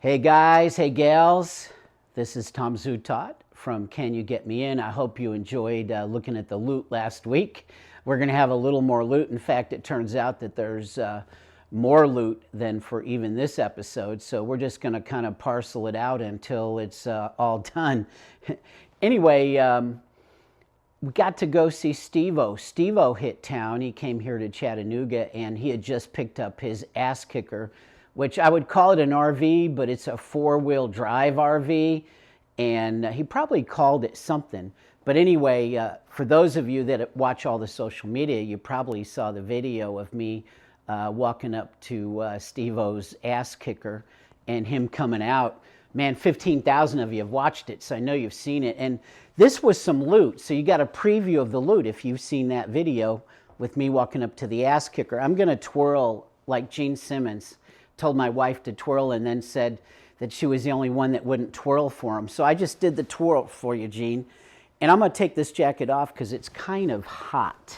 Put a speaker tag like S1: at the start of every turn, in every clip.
S1: Hey guys, hey gals, this is Tom Zoot from Can You Get Me In? I hope you enjoyed looking at the loot last week. We're going to have a little more loot. In fact, it turns out that there's more loot than for even this episode, so we're just going to kind of parcel it out until it's all done. Anyway, we got to go see Steve-O. Steve-O hit town. He came here to Chattanooga, and he had just picked up his ass kicker, which I would call it an RV, but it's a four-wheel drive RV, and he probably called it something. But anyway, for those of you that watch all the social media, you probably saw the video of me walking up to Steve-O's ass kicker and him coming out. Man, 15,000 of you have watched it, so I know you've seen it. And this was some loot, so you got a preview of the loot if you've seen that video with me walking up to the ass kicker. I'm going to twirl like Gene Simmons told my wife to twirl and then said that she was the only one that wouldn't twirl for him. So I just did the twirl for you, Gene. And I'm going to take this jacket off because it's kind of hot.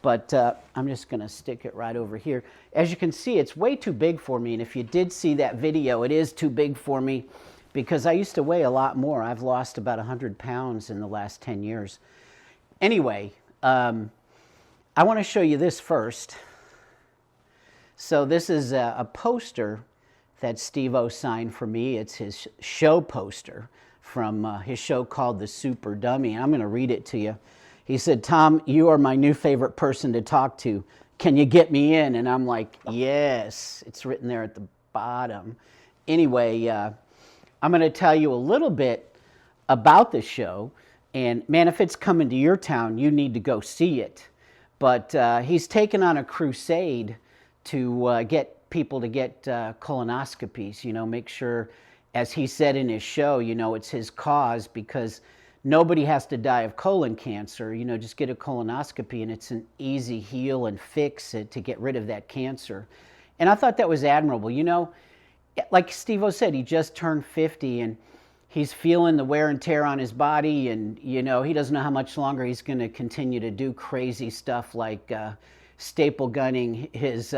S1: But I'm just going to stick it right over here. As you can see, it's way too big for me. And if you did see that video, it is too big for me because I used to weigh a lot more. I've lost about 100 pounds in the last 10 years. Anyway, I want to show you this first. So this is a poster that Steve-O signed for me. It's his show poster from his show called The Super Dummy. I'm going to read it to you. He said, "Tom, you are my new favorite person to talk to. Can you get me in?" And I'm like, yes. It's written there at the bottom. Anyway, I'm going to tell you a little bit about the show. And man, if it's coming to your town, you need to go see it. But he's taken on a crusade to get people to get colonoscopies, make sure, as he said in his show, it's his cause because nobody has to die of colon cancer. Just get a colonoscopy and it's an easy heal and fix to get rid of that cancer. And I thought that was admirable. Like Steve-O said, he just turned 50 and he's feeling the wear and tear on his body, and he doesn't know how much longer he's going to continue to do crazy stuff like staple gunning his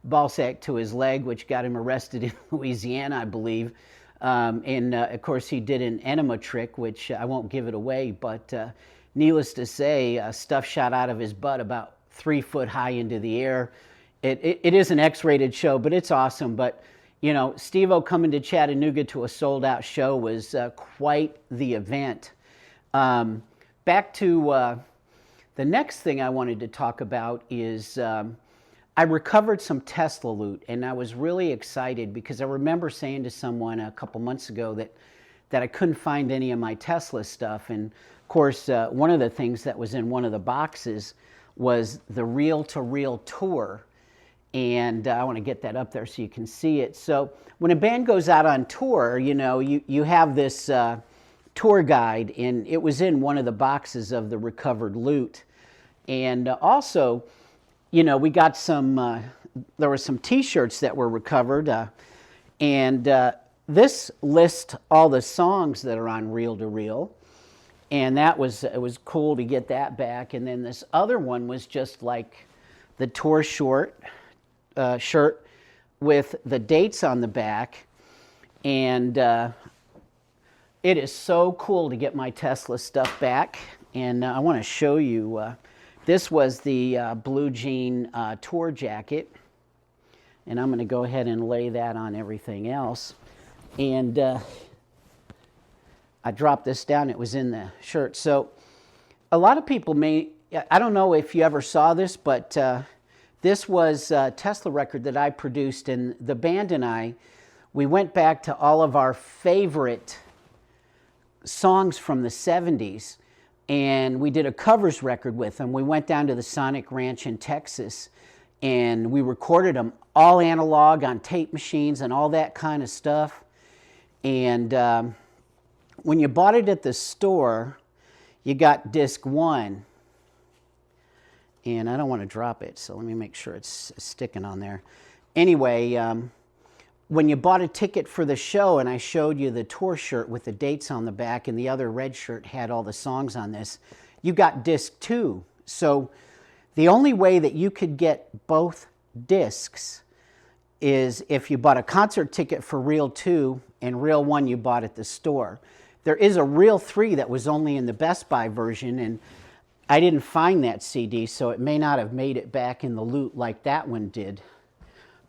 S1: ball sack to his leg, which got him arrested in Louisiana, I believe. And of course, he did an enema trick, which I won't give it away, but needless to say, stuff shot out of his butt about 3 foot high into the air. It is an X-rated show, but it's awesome. But, Steve-O coming to Chattanooga to a sold-out show was quite the event. Back to the next thing I wanted to talk about is I recovered some Tesla loot, and I was really excited because I remember saying to someone a couple months ago that I couldn't find any of my Tesla stuff. And of course, one of the things that was in one of the boxes was the Reel to Reel tour. And I want to get that up there so you can see it. So when a band goes out on tour, you have this tour guide, and it was in one of the boxes of the recovered loot. And also, we got there were some t-shirts that were recovered, and this lists all the songs that are on Reel to Reel, and it was cool to get that back. And then this other one was just like the tour shirt with the dates on the back, and it is so cool to get my Tesla stuff back. And I want to show you. This was the Blue Jean tour jacket, and I'm going to go ahead and lay that on everything else. And I dropped this down. It was in the shirt. So a lot of people I don't know if you ever saw this, but this was a Tesla record that I produced, and the band and I, we went back to all of our favorite songs from the 70s. And we did a covers record with them. We went down to the Sonic Ranch in Texas, and we recorded them all analog on tape machines and all that kind of stuff. And when you bought it at the store, you got disc 1. And I don't want to drop it, so let me make sure it's sticking on there. Anyway, when you bought a ticket for the show and I showed you the tour shirt with the dates on the back and the other red shirt had all the songs on this, you got disc 2. So the only way that you could get both discs is if you bought a concert ticket for Reel 2 and Reel 1 you bought at the store. There is a Reel 3 that was only in the Best Buy version, and I didn't find that CD, so it may not have made it back in the loot like that one did.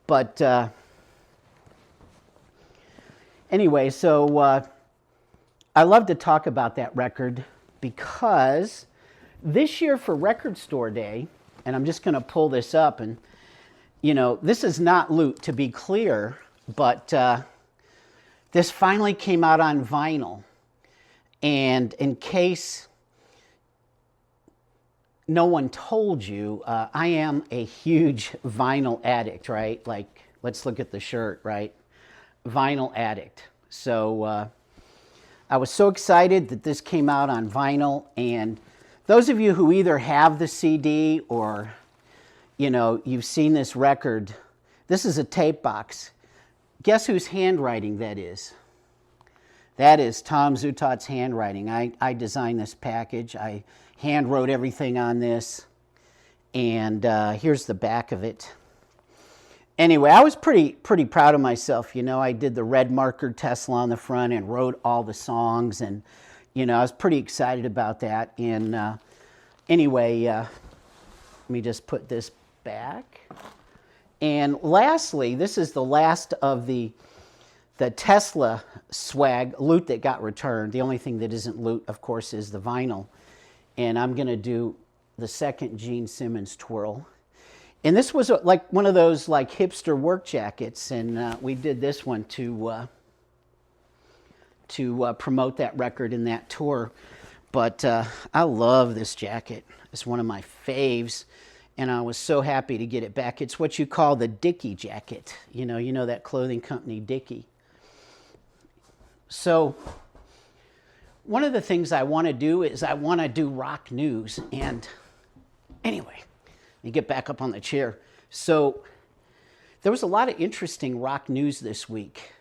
S1: But anyway, so I love to talk about that record because this year for Record Store Day, and I'm just going to pull this up, and you know, this is not loot, to be clear, but this finally came out on vinyl. And in case no one told you, I am a huge vinyl addict, right? Like, let's look at the shirt, right? Vinyl addict. So I was so excited that this came out on vinyl. And those of you who either have the CD or, you know, you've seen this record, this is a tape box. Guess whose handwriting that is? That is Tom Zootot's handwriting. I designed this package. I hand wrote everything on this. And here's the back of it. Anyway, I was pretty proud of myself. You know, I did the red marker Tesla on the front and wrote all the songs. And, you know, I was pretty excited about that. And anyway, let me just put this back. And lastly, this is the last of the Tesla swag loot that got returned. The only thing that isn't loot, of course, is the vinyl. And I'm going to do the second Gene Simmons twirl. And this was like one of those like hipster work jackets, and we did this one to promote that record in that tour. But I love this jacket. It's one of my faves, and I was so happy to get it back. It's what you call the Dickie jacket. You know that clothing company Dickie. So one of the things I want to do is I want to do rock news. And anyway, let me get back up on the chair. So there was a lot of interesting rock news this week.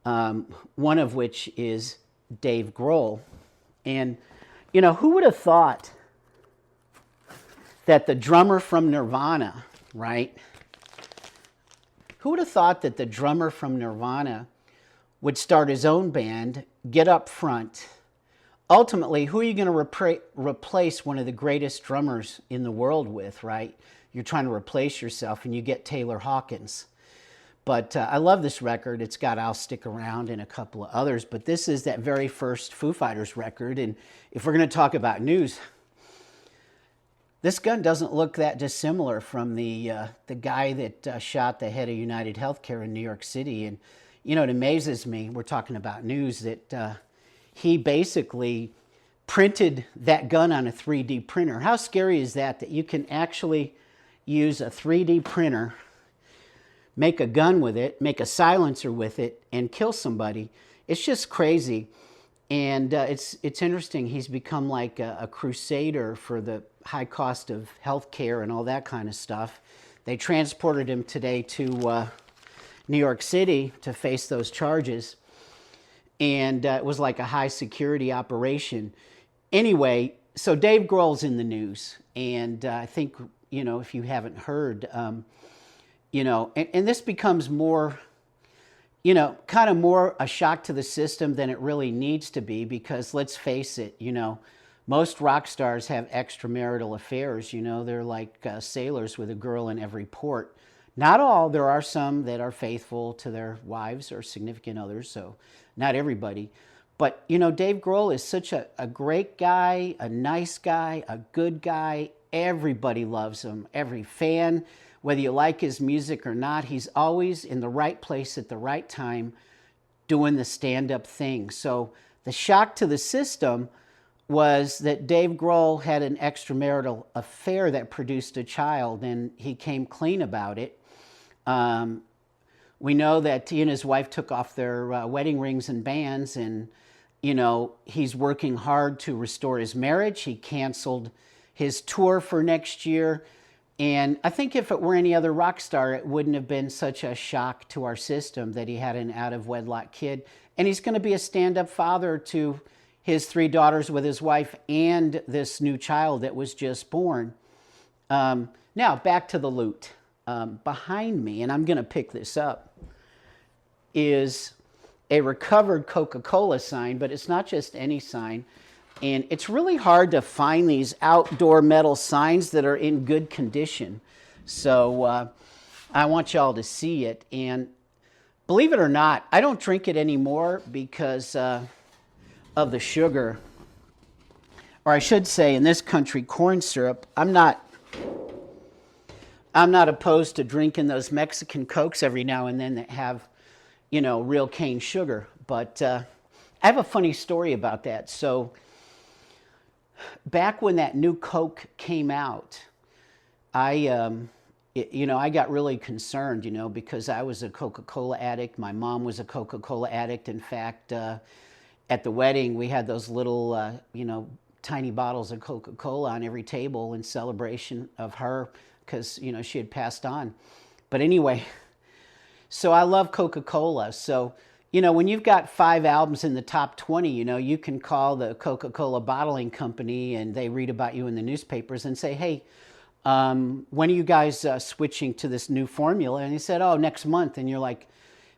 S1: One of which is Dave Grohl. And, you know, who would have thought that the drummer from Nirvana, right? Who would have thought that the drummer from Nirvana would start his own band, get up front? Ultimately, who are you going to replace one of the greatest drummers in the world with, right? You're trying to replace yourself, and you get Taylor Hawkins. But I love this record. It's got I'll Stick Around and a couple of others. But this is that very first Foo Fighters record. And if we're going to talk about news, this gun doesn't look that dissimilar from the guy that shot the head of United Healthcare in New York City. And, you know, it amazes me, we're talking about news, that he basically printed that gun on a 3D printer. How scary is that you can actually use a 3D printer, make a gun with it, make a silencer with it, and kill somebody? It's just crazy. And it's interesting. He's become like a crusader for the high cost of health care and all that kind of stuff. They transported him today to New York City to face those charges. And it was like a high security operation. Anyway, so Dave Grohl's in the news. And I think, you know, if you haven't heard, you know, and this becomes more, you know, kind of more a shock to the system than it really needs to be, because let's face it, you know, most rock stars have extramarital affairs. You know, they're like sailors with a girl in every port. Not all. There are some that are faithful to their wives or significant others, so not everybody. But, you know, Dave Grohl is such a great guy, a nice guy, a good guy. Everybody loves him. Every fan, whether you like his music or not, he's always in the right place at the right time doing the stand-up thing. So the shock to the system was that Dave Grohl had an extramarital affair that produced a child, and he came clean about it. We know that he and his wife took off their wedding rings and bands, and, you know, he's working hard to restore his marriage. He canceled his tour for next year. And I think if it were any other rock star, it wouldn't have been such a shock to our system that he had an out-of-wedlock kid. And he's going to be a stand-up father to his 3 daughters with his wife and this new child that was just born. Now, back to the loot. behind me, and I'm going to pick this up, is a recovered Coca-Cola sign, but it's not just any sign. And it's really hard to find these outdoor metal signs that are in good condition. So I want y'all to see it. And believe it or not, I don't drink it anymore because of the sugar. Or I should say, in this country, corn syrup. I'm not opposed to drinking those Mexican Cokes every now and then that have, real cane sugar. But I have a funny story about that. So back when that new Coke came out, I got really concerned, because I was a Coca-Cola addict. My mom was a Coca-Cola addict. In fact, at the wedding, we had those little, tiny bottles of Coca-Cola on every table in celebration of her because, she had passed on. But anyway, so I love Coca-Cola. So, when you've got 5 albums in the top 20, you can call the Coca-Cola bottling company and they read about you in the newspapers and say, hey, when are you guys switching to this new formula? And he said, oh, next month. And you're like,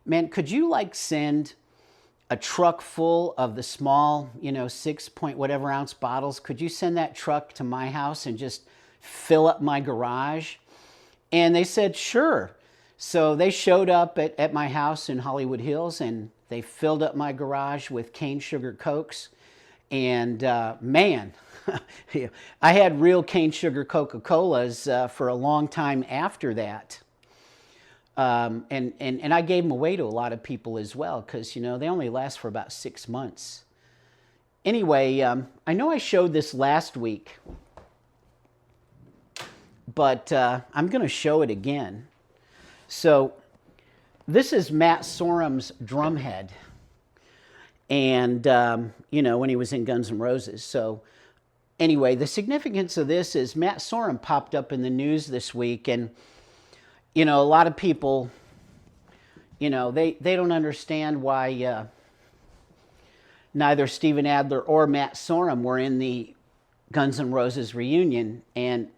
S1: man, could you send a truck full of the small, 6 point whatever ounce bottles? Could you send that truck to my house and just fill up my garage? And they said, sure. So they showed up at my house in Hollywood Hills and they filled up my garage with cane sugar Cokes. And man, I had real cane sugar Coca-Colas for a long time after that. And I gave them away to a lot of people as well because, they only last for about 6 months. Anyway, I know I showed this last week, but I'm going to show it again. So this is Matt Sorum's drumhead. And, when he was in Guns N' Roses. So anyway, the significance of this is Matt Sorum popped up in the news this week. And, a lot of people, they don't understand why neither Steven Adler or Matt Sorum were in the Guns N' Roses reunion. And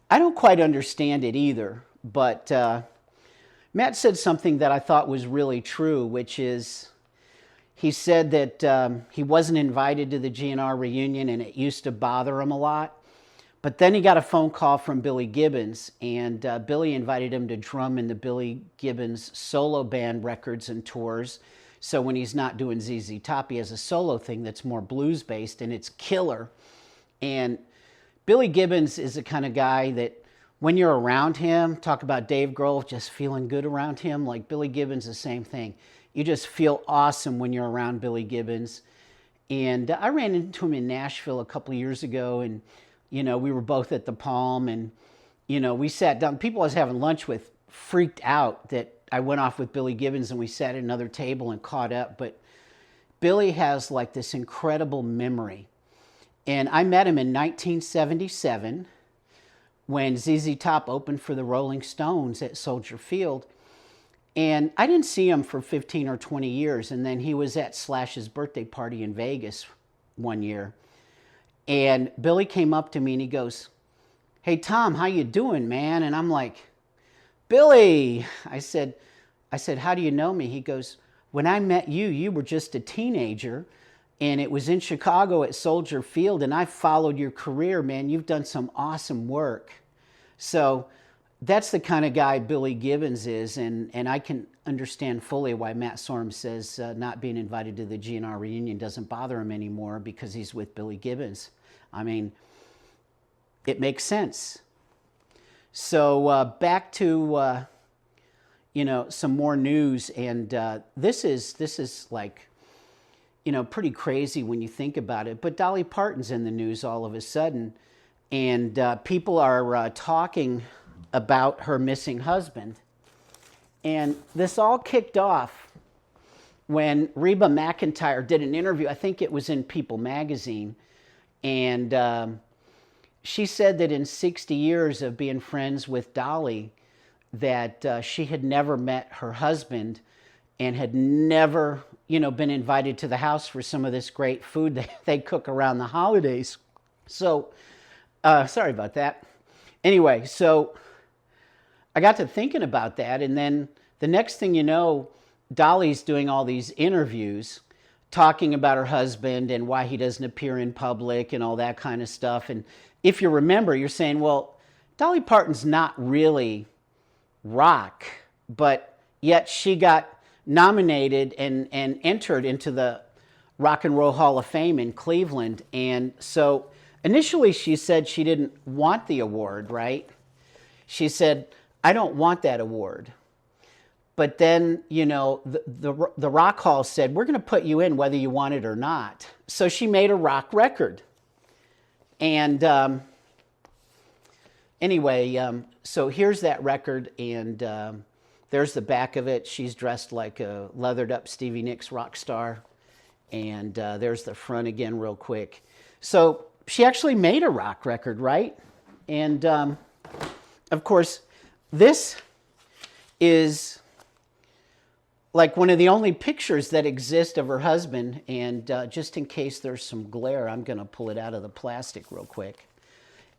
S1: I don't quite understand it either. But Matt said something that I thought was really true, which is, he said that he wasn't invited to the GNR reunion and it used to bother him a lot. But then he got a phone call from Billy Gibbons, and Billy invited him to drum in the Billy Gibbons solo band records and tours. So when he's not doing ZZ Top, he has a solo thing that's more blues-based, and it's killer. And Billy Gibbons is the kind of guy that when you're around him, talk about Dave Grohl, just feeling good around him, like Billy Gibbons, the same thing. You just feel awesome when you're around Billy Gibbons. And I ran into him in Nashville a couple of years ago, and, we were both at the Palm, and, we sat down. People I was having lunch with freaked out that I went off with Billy Gibbons and we sat at another table and caught up. But Billy has this incredible memory. And I met him in 1977 when ZZ Top opened for the Rolling Stones at Soldier Field. And I didn't see him for 15 or 20 years. And then he was at Slash's birthday party in Vegas one year. And Billy came up to me and he goes, hey, Tom, how you doing, man? And I'm like, Billy, I said, how do you know me? He goes, when I met you, you were just a teenager. And it was in Chicago at Soldier Field. And I followed your career, man. You've done some awesome work. So that's the kind of guy Billy Gibbons is, and I can understand fully why Matt Sorum says not being invited to the GNR reunion doesn't bother him anymore because he's with Billy Gibbons. I mean, it makes sense. So back to some more news, and this is pretty crazy when you think about it. But Dolly Parton's in the news all of a sudden, and people are talking about her missing husband. And this all kicked off when Reba McEntire did an interview. I think it was in People magazine. And she said that in 60 years of being friends with Dolly, that she had never met her husband and had never, been invited to the house for some of this great food that they cook around the holidays. So, sorry about that. Anyway, so I got to thinking about that, and then the next thing you know, Dolly's doing all these interviews talking about her husband and why he doesn't appear in public and all that kind of stuff. And if you remember, you're saying, well, Dolly Parton's not really rock, but yet she got nominated and entered into the Rock and Roll Hall of Fame in Cleveland. And so initially she said she didn't want the award, right? She said, I don't want that award. But then, you know, the Rock Hall said, we're going to put you in whether you want it or not. So she made a rock record. And anyway, so here's that record, and there's the back of it. She's dressed like a leathered up Stevie Nicks rock star. And there's the front again real quick. So she actually made a rock record, right? And of course, this is like one of the only pictures that exist of her husband. And just in case there's some glare, I'm going to pull it out of the plastic real quick.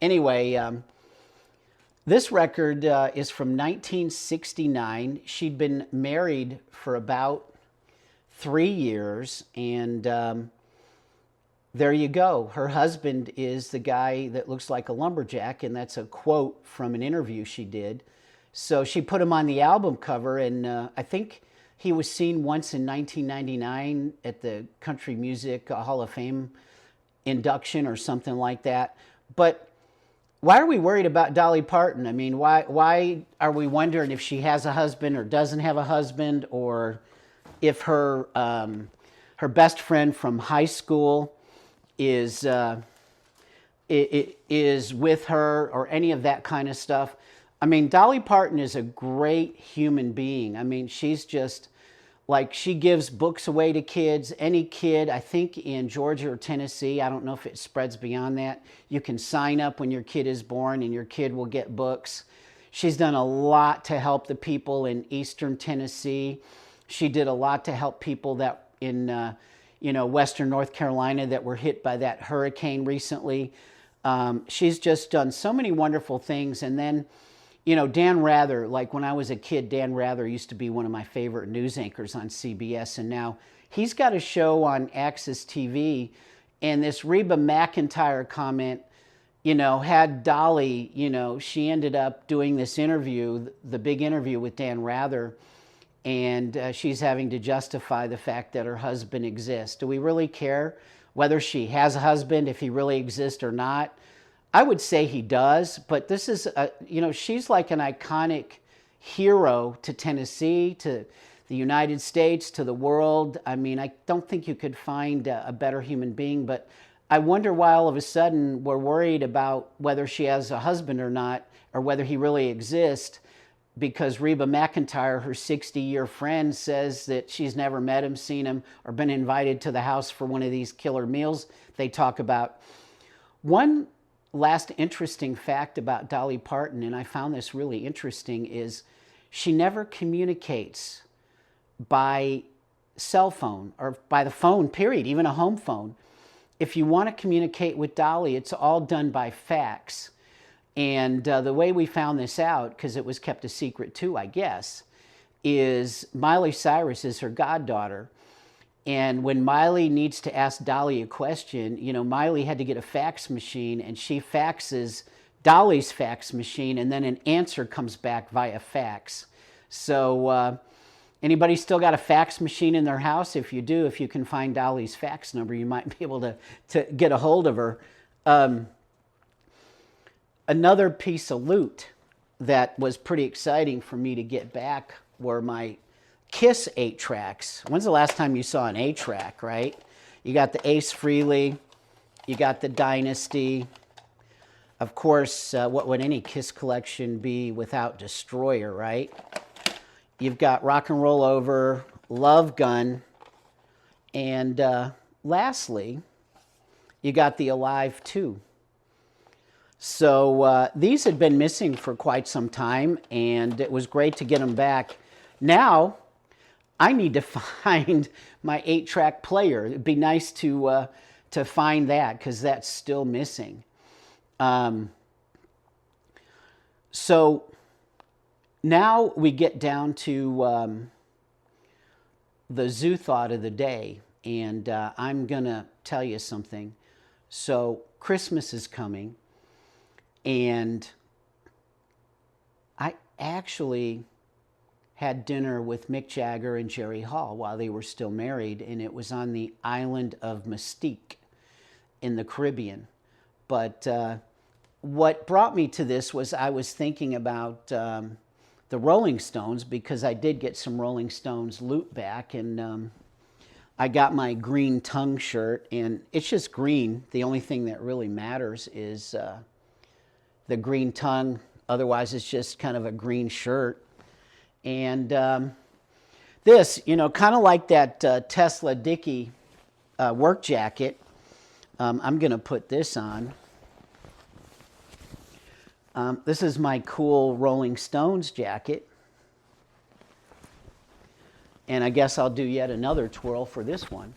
S1: Anyway, this record is from 1969. She'd been married for about 3 years, and there you go. Her husband is the guy that looks like a lumberjack, and that's a quote from an interview she did. So she put him on the album cover, and I think he was seen once in 1999 at the Country Music Hall of Fame induction or something like that. But why are we worried about Dolly Parton? I mean, why are we wondering if she has a husband or doesn't have a husband, or if her her best friend from high school is with her, or any of that kind of stuff? I mean, Dolly Parton is a great human being. I mean, she's just like, she gives books away to kids. Any kid, I think in Georgia or Tennessee, I don't know if it spreads beyond that, you can sign up when your kid is born and your kid will get books. She's done a lot to help the people in Eastern Tennessee. She did a lot to help people that in Western North Carolina that were hit by that hurricane recently. She's just done so many wonderful things. And then, Dan Rather, like when I was a kid, Dan Rather used to be one of my favorite news anchors on CBS. And now he's got a show on Access TV. And this Reba McEntire comment, had Dolly, she ended up doing this interview, the big interview with Dan Rather. And she's having to justify the fact that her husband exists. Do we really care whether she has a husband, if he really exists or not? I would say he does, but this is, she's like an iconic hero to Tennessee, to the United States, to the world. I mean, I don't think you could find a better human being, but I wonder why all of a sudden we're worried about whether she has a husband or not, or whether he really exists, because Reba McEntire, her 60-year friend, says that she's never met him, seen him, or been invited to the house for one of these killer meals they talk about. One last interesting fact about Dolly Parton, and I found this really interesting, is she never communicates by cell phone or by the phone, period, even a home phone. If you want to communicate with Dolly, it's all done by fax. And the way we found this out, because it was kept a secret too, I guess, is Miley Cyrus is her goddaughter. And when Miley needs to ask Dolly a question, Miley had to get a fax machine, and she faxes Dolly's fax machine, and then an answer comes back via fax. So anybody still got a fax machine in their house? If you do, if you can find Dolly's fax number, you might be able to get a hold of her. Another piece of loot that was pretty exciting for me to get back were my Kiss 8-tracks. When's the last time you saw an 8-track, right? You got the Ace Frehley, you got the Dynasty. Of course, what would any Kiss collection be without Destroyer, right? You've got Rock and Roll Over, Love Gun, and lastly, you got the Alive 2. So these had been missing for quite some time, and it was great to get them back. Now, I need to find my 8-track player. It'd be nice to find that, because that's still missing. So Now we get down to the Zoot thought of the day, and I'm going to tell you something. So Christmas is coming, and I actually had dinner with Mick Jagger and Jerry Hall while they were still married, and it was on the island of Mystique in the Caribbean. But what brought me to this was I was thinking about the Rolling Stones, because I did get some Rolling Stones loot back, and I got my green tongue shirt, and it's just green. The only thing that really matters is the green tongue. Otherwise, it's just kind of a green shirt. And this, kind of like that Tesla Dickie work jacket, I'm going to put this on. This is my cool Rolling Stones jacket. And I guess I'll do yet another twirl for this one.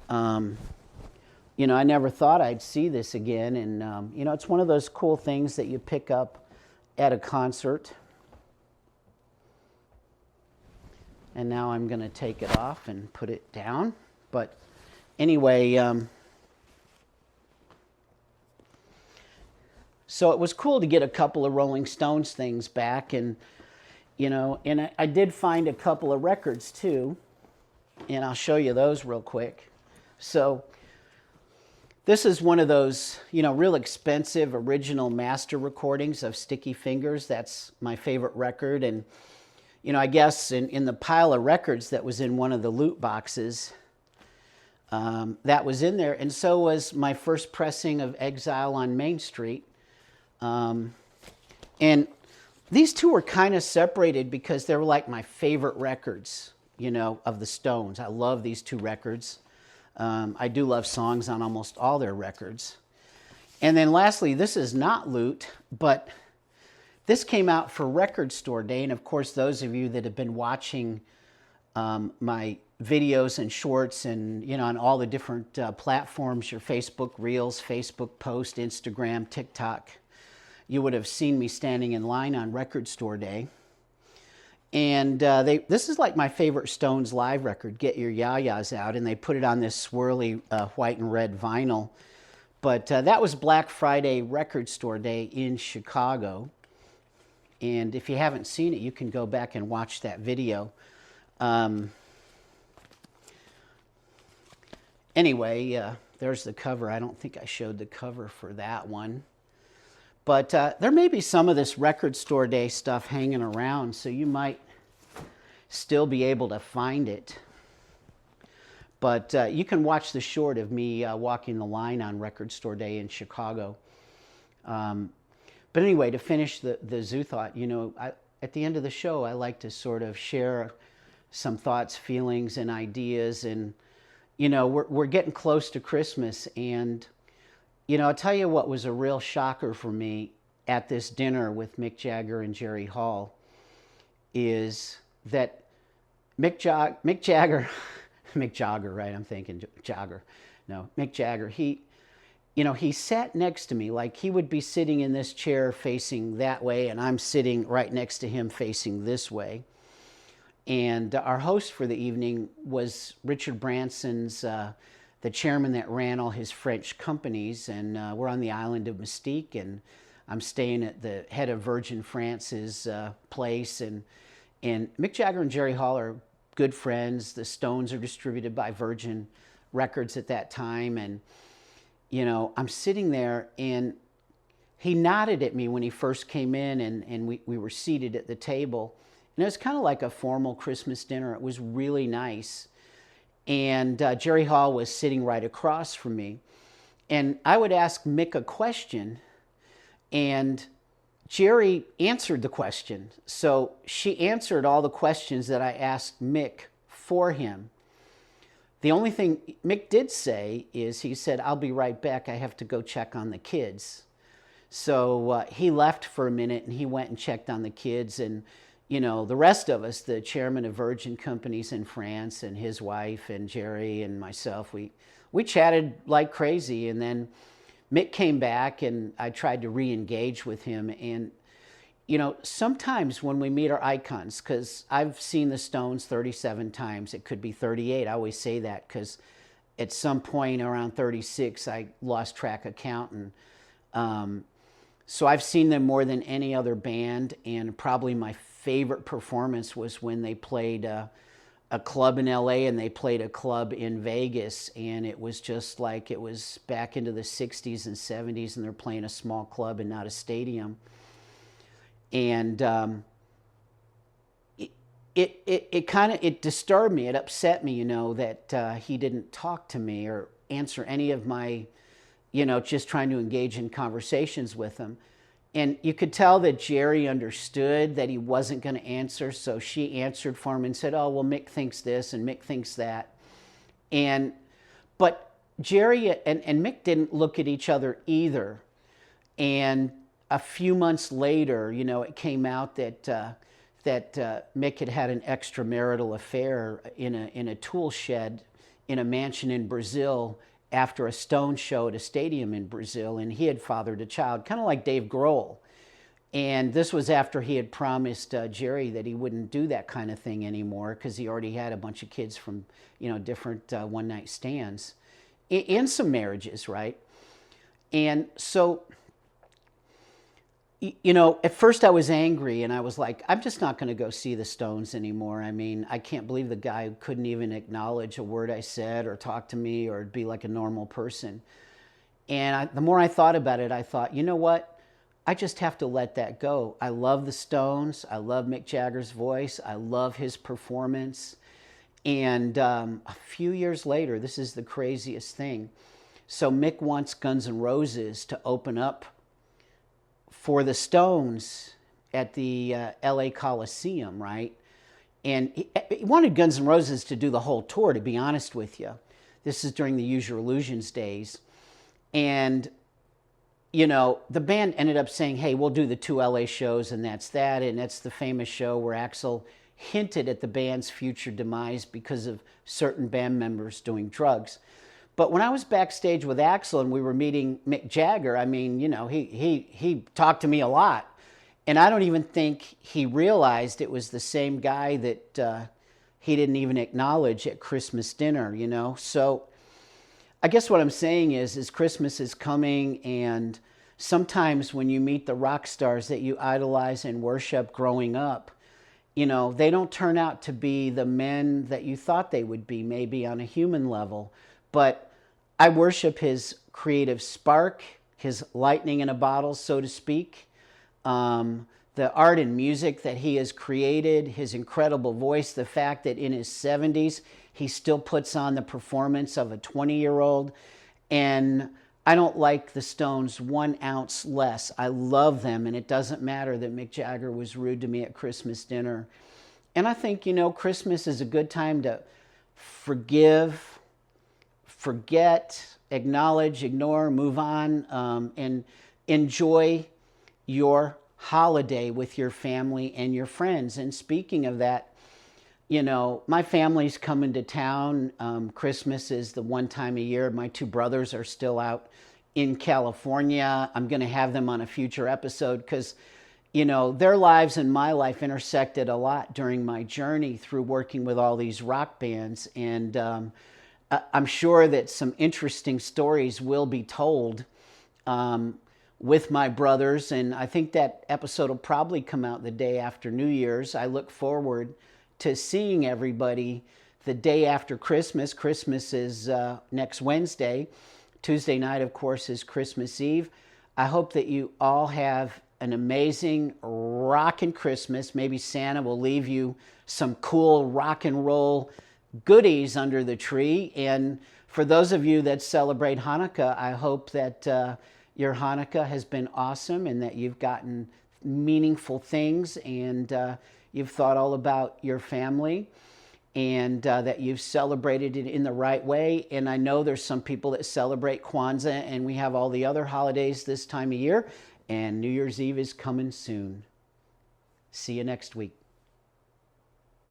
S1: I never thought I'd see this again. And, it's one of those cool things that you pick up at a concert. And now I'm going to take it off and put it down. But anyway, so it was cool to get a couple of Rolling Stones things back. And, and I did find a couple of records too. And I'll show you those real quick. So this is one of those, real expensive original master recordings of Sticky Fingers. That's my favorite record. And I guess in the pile of records that was in one of the loot boxes, that was in there. And so was my first pressing of Exile on Main Street. And these two were kind of separated because they were like my favorite records, of the Stones. I love these two records. I do love songs on almost all their records. And then lastly, this is not loot, but this came out for Record Store Day, and of course, those of you that have been watching my videos and shorts and, on all the different platforms, your Facebook Reels, Facebook Post, Instagram, TikTok, you would have seen me standing in line on Record Store Day. And this is like my favorite Stones live record, Get Your Ya-Ya's Out, and they put it on this swirly white and red vinyl. But that was Black Friday Record Store Day in Chicago. And if you haven't seen it, you can go back and watch that video. Anyway, there's the cover. I don't think I showed the cover for that one. But there may be some of this Record Store Day stuff hanging around, so you might still be able to find it. But you can watch the short of me walking the line on Record Store Day in Chicago. But anyway, to finish the Zoo thought, at the end of the show, I like to sort of share some thoughts, feelings, and ideas. And, we're getting close to Christmas. And, I'll tell you what was a real shocker for me at this dinner with Mick Jagger and Jerry Hall is that Mick Jagger, right? I'm thinking Jagger. No, Mick Jagger, he sat next to me, like he would be sitting in this chair facing that way, and I'm sitting right next to him facing this way. And our host for the evening was Richard Branson's, the chairman that ran all his French companies, and we're on the island of Mystique, and I'm staying at the head of Virgin France's place, and Mick Jagger and Jerry Hall are good friends. The Stones are distributed by Virgin Records at that time, and I'm sitting there, and he nodded at me when he first came in, and we were seated at the table. And it was kind of like a formal Christmas dinner. It was really nice. And Jerry Hall was sitting right across from me. And I would ask Mick a question, and Jerry answered the question. So she answered all the questions that I asked Mick for him. The only thing Mick did say is he said, "I'll be right back. I have to go check on the kids." So he left for a minute, and he went and checked on the kids. And, the rest of us, the chairman of Virgin Companies in France and his wife and Jerry and myself, we chatted like crazy. And then Mick came back, and I tried to re-engage with him. And, sometimes when we meet our icons, because I've seen the Stones 37 times, it could be 38. I always say that because at some point around 36, I lost track of count. So I've seen them more than any other band, and probably my favorite performance was when they played a club in LA and they played a club in Vegas, and it was just like it was back into the 60s and 70s, and they're playing a small club and not a stadium. And it disturbed me. It upset me, that he didn't talk to me or answer any of my, just trying to engage in conversations with him. And you could tell that Jerry understood that he wasn't going to answer, so she answered for him and said, "Oh, well, Mick thinks this and Mick thinks that." But Jerry and Mick didn't look at each other either. And a few months later, it came out that Mick had an extramarital affair in a tool shed in a mansion in Brazil after a Stone show at a stadium in Brazil, and he had fathered a child, kind of like Dave Grohl. And this was after he had promised Jerry that he wouldn't do that kind of thing anymore because he already had a bunch of kids from, different one-night stands and some marriages, right? And so, at first I was angry and I was like, I'm just not going to go see the Stones anymore. I mean, I can't believe the guy who couldn't even acknowledge a word I said or talk to me or be like a normal person. And the more I thought about it, I thought, you know what? I just have to let that go. I love the Stones. I love Mick Jagger's voice. I love his performance. And a few years later, this is the craziest thing. So Mick wants Guns N' Roses to open up for the Stones at the LA Coliseum, right? And he wanted Guns N' Roses to do the whole tour, to be honest with you. This is during the Use Your Illusions days. And, the band ended up saying, hey, we'll do the 2 LA shows, and that's that. And that's the famous show where Axl hinted at the band's future demise because of certain band members doing drugs. But when I was backstage with Axl and we were meeting Mick Jagger, I mean, he talked to me a lot. And I don't even think he realized it was the same guy that he didn't even acknowledge at Christmas dinner, So I guess what I'm saying is Christmas is coming, and sometimes when you meet the rock stars that you idolize and worship growing up, they don't turn out to be the men that you thought they would be, maybe on a human level. But I worship his creative spark, his lightning in a bottle, so to speak, the art and music that he has created, his incredible voice, the fact that in his 70s, he still puts on the performance of a 20-year-old. And I don't like the Stones 1 ounce less. I love them, and it doesn't matter that Mick Jagger was rude to me at Christmas dinner. And I think, Christmas is a good time to forgive, forget, acknowledge, ignore, move on, and enjoy your holiday with your family and your friends. And speaking of that, my family's coming to town. Christmas is the one time a year. My 2 brothers are still out in California. I'm going to have them on a future episode because, their lives and my life intersected a lot during my journey through working with all these rock bands. And I'm sure that some interesting stories will be told with my brothers. And I think that episode will probably come out the day after New Year's. I look forward to seeing everybody the day after Christmas. Christmas is next Wednesday. Tuesday night, of course, is Christmas Eve. I hope that you all have an amazing rockin' Christmas. Maybe Santa will leave you some cool rock and roll goodies under the tree. And for those of you that celebrate Hanukkah, I hope that your Hanukkah has been awesome and that you've gotten meaningful things and you've thought all about your family and that you've celebrated it in the right way. And I know there's some people that celebrate Kwanzaa, and we have all the other holidays this time of year, and New Year's Eve is coming soon. See you next week.